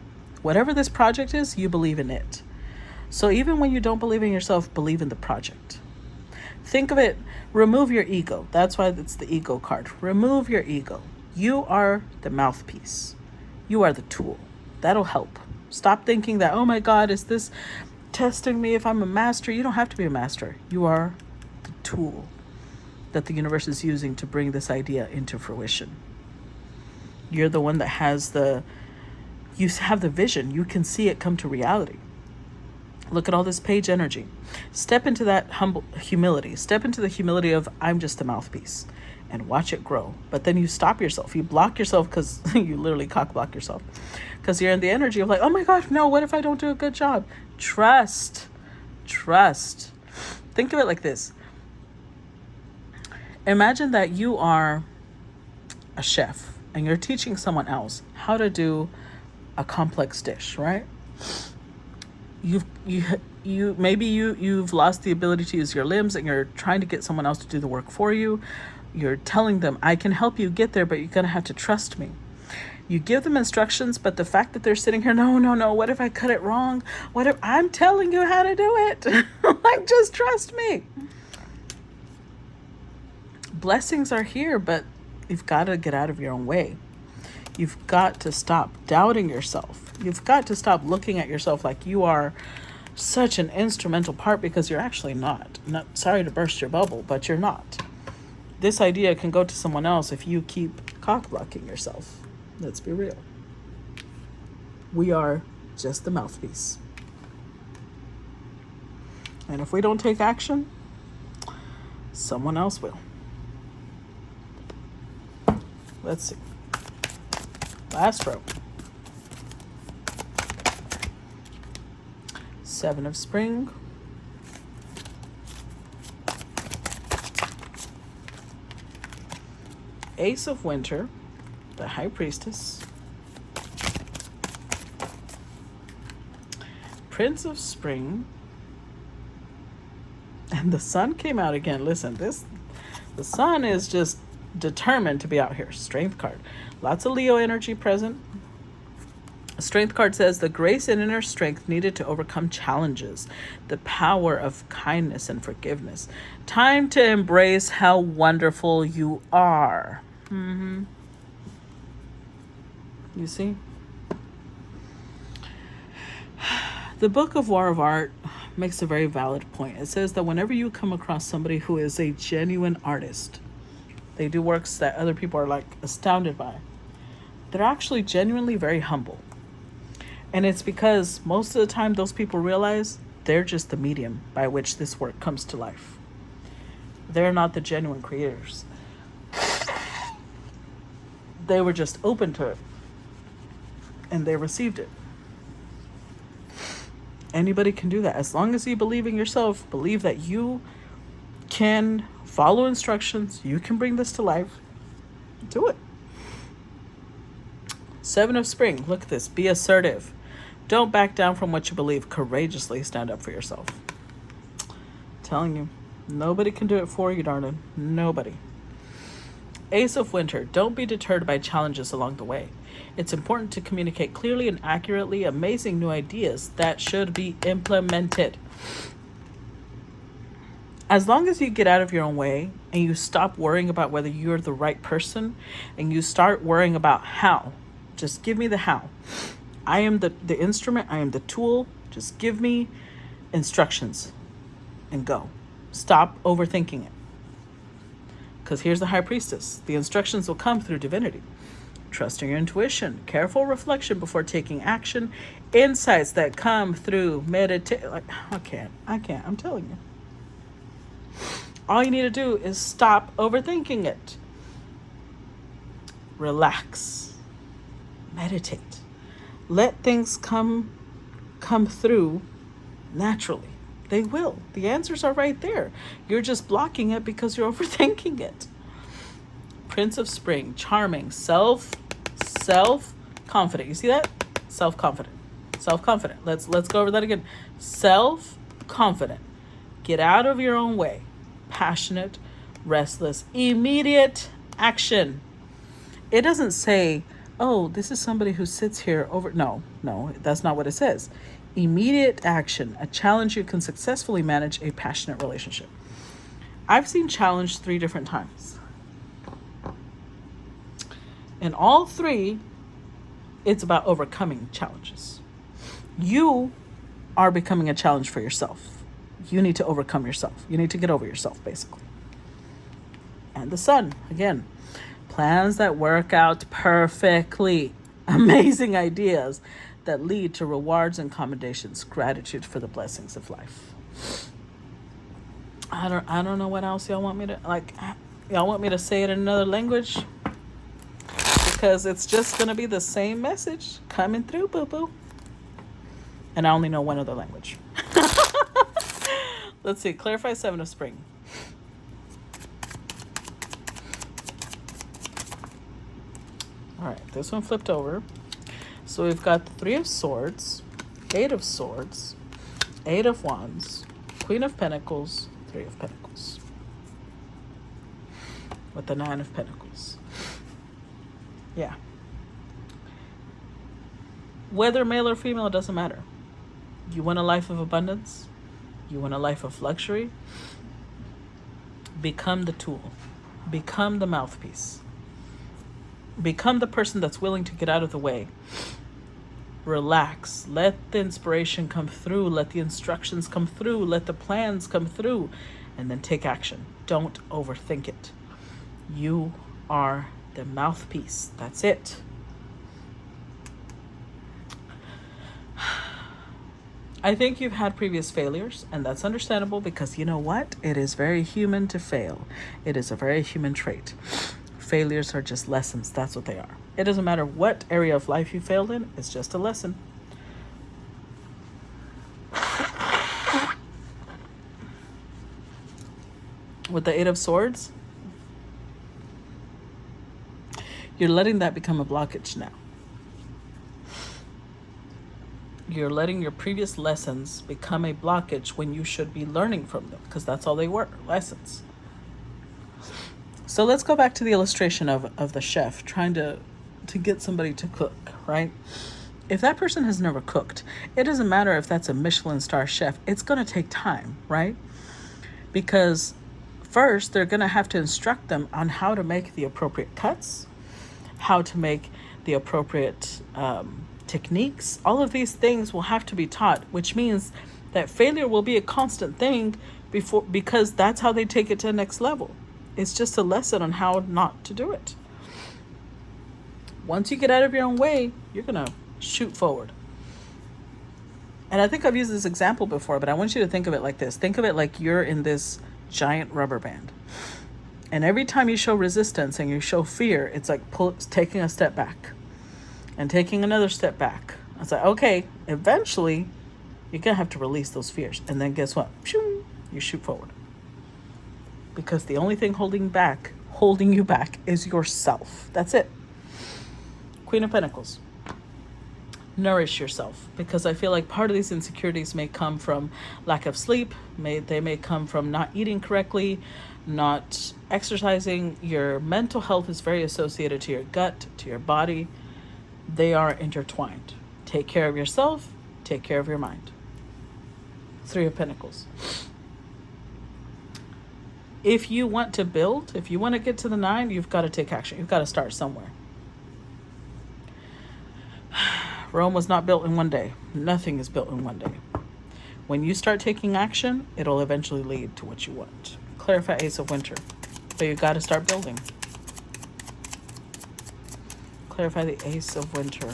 Whatever this project is, you believe in it. So even when you don't believe in yourself, believe in the project. Think of it, remove your ego. That's why it's the ego card. Remove your ego. You are the mouthpiece. You are the tool. That'll help. Stop thinking that, oh my God, is this testing me if I'm a master? You don't have to be a master. You are the tool that the universe is using to bring this idea into fruition. You're the one that you have the vision. You can see it come to reality. Look at all this page energy. Step into that humble humility. Step into the humility of, I'm just a mouthpiece, and watch it grow. But then you stop yourself. You block yourself because you literally cock block yourself. Because you're in the energy of like, oh my gosh, no, what if I don't do a good job? Trust. Think of it like this. Imagine that you are a chef and you're teaching someone else how to do a complex dish, right? You've lost the ability to use your limbs and you're trying to get someone else to do the work for you. You're telling them, I can help you get there, but you're going to have to trust me. You give them instructions, but the fact that they're sitting here, no, what if I cut it wrong? What if I'm telling you how to do it? Like, just trust me. Blessings are here, but you've got to get out of your own way. You've got to stop doubting yourself. You've got to stop looking at yourself like you are such an instrumental part, because you're actually not. Sorry to burst your bubble, but you're not. This idea can go to someone else if you keep cock-blocking yourself. Let's be real. We are just the mouthpiece. And if we don't take action, someone else will. Let's see. Last row. 7 of Spring. Ace of Winter, the High Priestess. Prince of Spring. And the Sun came out again. Listen, the Sun is just determined to be out here. Strength card. Lots of Leo energy present. Strength card says the grace and inner strength needed to overcome challenges, the power of kindness and forgiveness. Time to embrace how wonderful you are. You see? The Book of War of Art makes a very valid point. It says that whenever you come across somebody who is a genuine artist, they do works that other people are like astounded by, they're actually genuinely very humble. And it's because most of the time those people realize they're just the medium by which this work comes to life. They're not the genuine creators. They were just open to it and they received it. Anybody can do that. As long as you believe in yourself, believe that you can follow instructions, you can bring this to life, do it. Seven of Spring, look at this. Be assertive. Don't back down from what you believe. Courageously stand up for yourself. I'm telling you, nobody can do it for you, darling. Nobody. Ace of Winter, don't be deterred by challenges along the way. It's important to communicate clearly and accurately amazing new ideas that should be implemented. As long as you get out of your own way and you stop worrying about whether you're the right person and you start worrying about how, just give me the how. I am the instrument, I am the tool, just give me instructions and go. Stop overthinking it. Because here's the High Priestess. The instructions will come through divinity. Trusting your intuition, careful reflection before taking action, insights that come through meditation. Like, I can't, I'm telling you. All you need to do is stop overthinking it. Relax. Meditate. Let things come through naturally. They will. The answers are right there. You're just blocking it because you're overthinking it. Prince of Spring, charming, self-confident. You see that? Self-confident. Self-confident. Let's go over that again. Self-confident. Get out of your own way. Passionate, restless, immediate action. It doesn't say, oh, this is somebody who sits here over. No, that's not what it says. Immediate action, a challenge you can successfully manage a passionate relationship. I've seen challenge 3 different times. In all 3, it's about overcoming challenges. You are becoming a challenge for yourself. You need to overcome yourself. You need to get over yourself, basically. And the Sun, again, plans that work out perfectly. Amazing ideas that lead to rewards and commendations, gratitude for the blessings of life. I don't know what else y'all want me to, like, y'all want me to say it in another language? Because it's just going to be the same message coming through, boo-boo. And I only know one other language. Let's see, clarify 7 of Spring. All right, this one flipped over. So we've got the 3 of Swords, 8 of Swords, 8 of Wands, Queen of Pentacles, 3 of Pentacles. With the 9 of Pentacles. Yeah. Whether male or female, doesn't matter. You want a life of abundance? You want a life of luxury? Become the tool. Become the mouthpiece. Become the person that's willing to get out of the way. Relax. Let the inspiration come through. Let the instructions come through. Let the plans come through. And then take action. Don't overthink it. You are the mouthpiece. That's it. I think you've had previous failures, and that's understandable because you know what? It is very human to fail. It is a very human trait. Failures are just lessons. That's what they are. It doesn't matter what area of life you failed in. It's just a lesson. With the 8 of Swords, you're letting that become a blockage now. You're letting your previous lessons become a blockage when you should be learning from them, because that's all they were, lessons. So let's go back to the illustration of the chef trying to get somebody to cook, right? If that person has never cooked, it doesn't matter if that's a Michelin star chef. It's going to take time, right? Because first, they're going to have to instruct them on how to make the appropriate cuts, how to make the appropriate techniques. All of these things will have to be taught, which means that failure will be a constant thing because that's how they take it to the next level. It's just a lesson on how not to do it. Once you get out of your own way, you're going to shoot forward. And I think I've used this example before, but I want you to think of it like this. Think of it like you're in this giant rubber band. And every time you show resistance and you show fear, it's like taking a step back and taking another step back. It's like, okay, eventually you're going to have to release those fears. And then guess what? You shoot forward. Because the only thing holding you back is yourself. That's it. Queen of Pentacles. Nourish yourself, because I feel like part of these insecurities may come from lack of sleep. They may come from not eating correctly, not exercising. Your mental health is very associated to your gut, to your body. They are intertwined. Take care of yourself. Take care of your mind. Three of Pentacles. If you want to build, if you want to get to the 9, you've got to take action. You've got to start somewhere. Rome was not built in one day. Nothing is built in one day. When you start taking action, it'll eventually lead to what you want. Clarify Ace of Winter. But you got to start building. Clarify the Ace of Winter.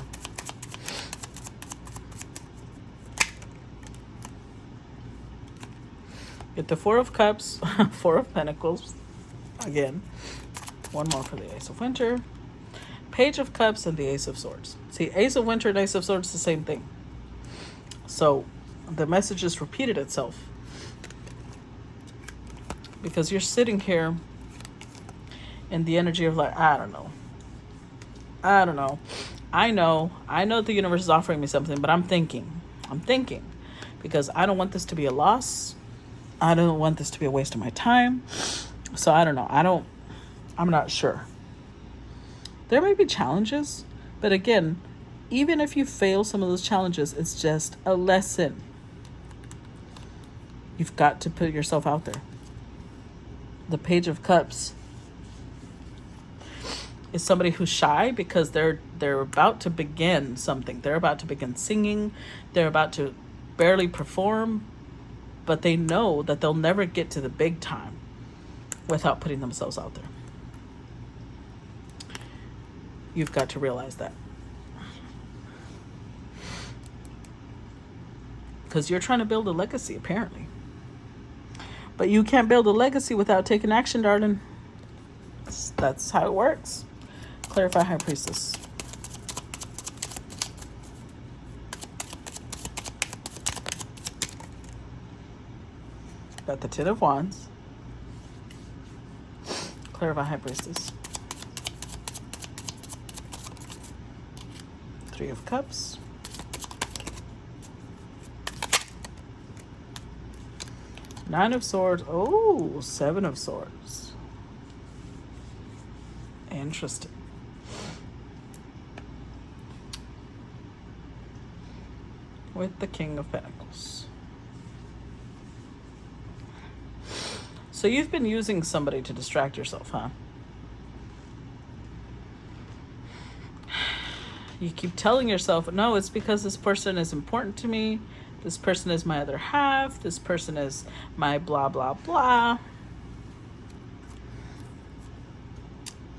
Get the Four of Cups, Four of Pentacles. Again, one more for the Ace of Winter. Page of Cups and the Ace of Swords. See, Ace of Winter and Ace of Swords is the same thing. So the message just repeated itself. Because you're sitting here in the energy of like, I don't know. I know the universe is offering me something, but I'm thinking. Because I don't want this to be a loss. I don't want this to be a waste of my time. So I don't know. I'm not sure. There may be challenges, but again, even if you fail some of those challenges, it's just a lesson. You've got to put yourself out there. The Page of Cups is somebody who's shy because they're about to begin something. They're about to begin singing. They're about to barely perform, but they know that they'll never get to the big time without putting themselves out there. You've got to realize that. Because you're trying to build a legacy, apparently. But you can't build a legacy without taking action, darling. That's how it works. Clarify High Priestess. Got the Ten of Wands. Clarify High Priestess. Three of Cups. Nine of Swords. Oh, Seven of Swords. Interesting. With the King of Pentacles. So you've been using somebody to distract yourself, huh? You keep telling yourself, no, it's because this person is important to me. This person is my other half. This person is my blah, blah, blah.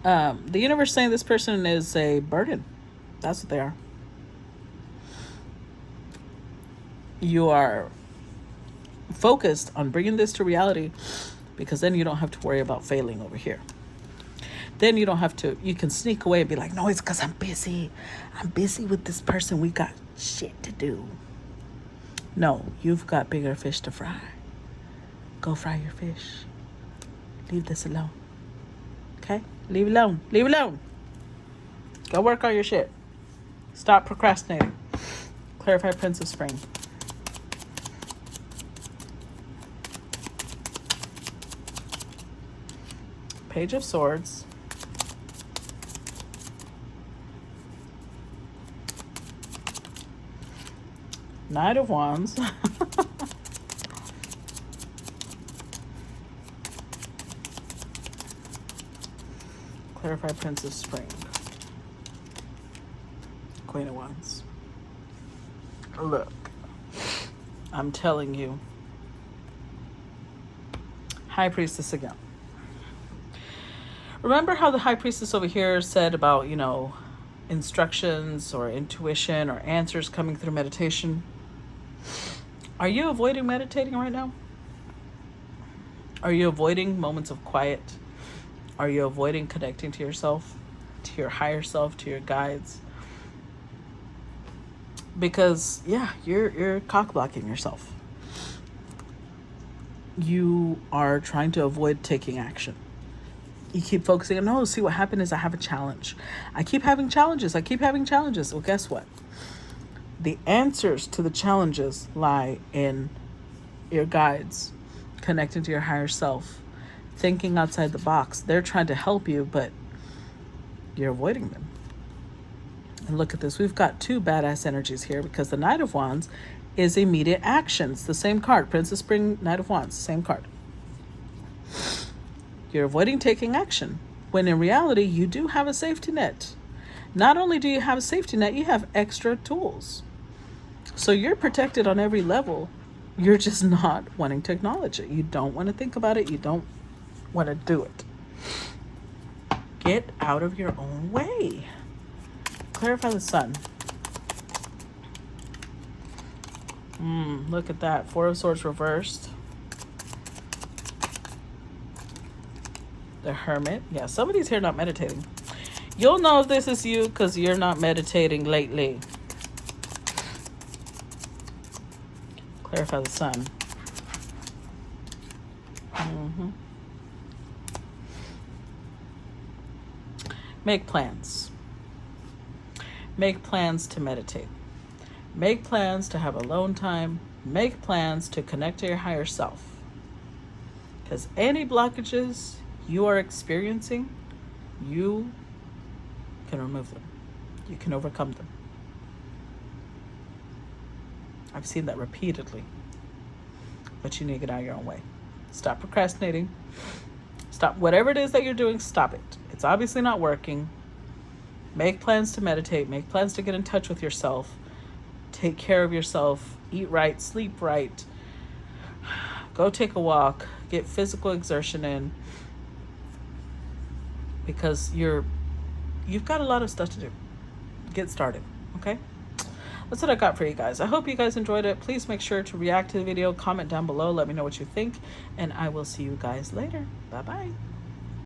The universe saying this person is a burden. That's what they are. You are focused on bringing this to reality because then you don't have to worry about failing over here. Then you don't have to, you can sneak away and be like, no, it's because I'm busy. I'm busy with this person. We got shit to do. No, you've got bigger fish to fry. Go fry your fish. Leave this alone. Okay? Leave it alone. Leave it alone. Go work on your shit. Stop procrastinating. Clarify Prince of Spring. Page of Swords. Knight of Wands. Clarify Prince of Spring. Queen of Wands. Look, I'm telling you. High Priestess again. Remember how the High Priestess over here said about, you know, instructions or intuition or answers coming through meditation? Are you avoiding meditating right now? Are you avoiding moments of quiet? Are you avoiding connecting to yourself, to your higher self, to your guides? Because, yeah, you're cock blocking yourself. You are trying to avoid taking action. You keep focusing on, no, see what happened is I have a challenge. I keep having challenges. Well, guess what? The answers to the challenges lie in your guides, connecting to your higher self, thinking outside the box. They're trying to help you, but you're avoiding them. And look at this. We've got two badass energies here because the Knight of Wands is immediate actions. The same card. Princess Spring, Knight of Wands, same card. You're avoiding taking action when in reality you do have a safety net. Not only do you have a safety net, you have extra tools. So you're protected on every level. You're just not wanting to acknowledge it. You don't want to think about it. You don't want to do it. Get out of your own way. Clarify the sun. Look at that. Four of Swords reversed. The Hermit. Yeah, somebody's here not meditating. You'll know if this is you because you're not meditating lately. Clarify the sun. Make plans. Make plans to meditate. Make plans to have alone time. Make plans to connect to your higher self. Because any blockages you are experiencing, you can remove them. You can overcome them. I've seen that repeatedly. But you need to get out of your own way. Stop procrastinating. Stop whatever it is that you're doing, stop it. It's obviously not working. Make plans to meditate. Make plans to get in touch with yourself. Take care of yourself. Eat right. Sleep right. Go take a walk. Get physical exertion in. Because you've got a lot of stuff to do. Get started, okay? That's what I got for you guys. I hope you guys enjoyed it. Please make sure to react to the video, comment down below, let me know what you think, and I will see you guys later. Bye-bye.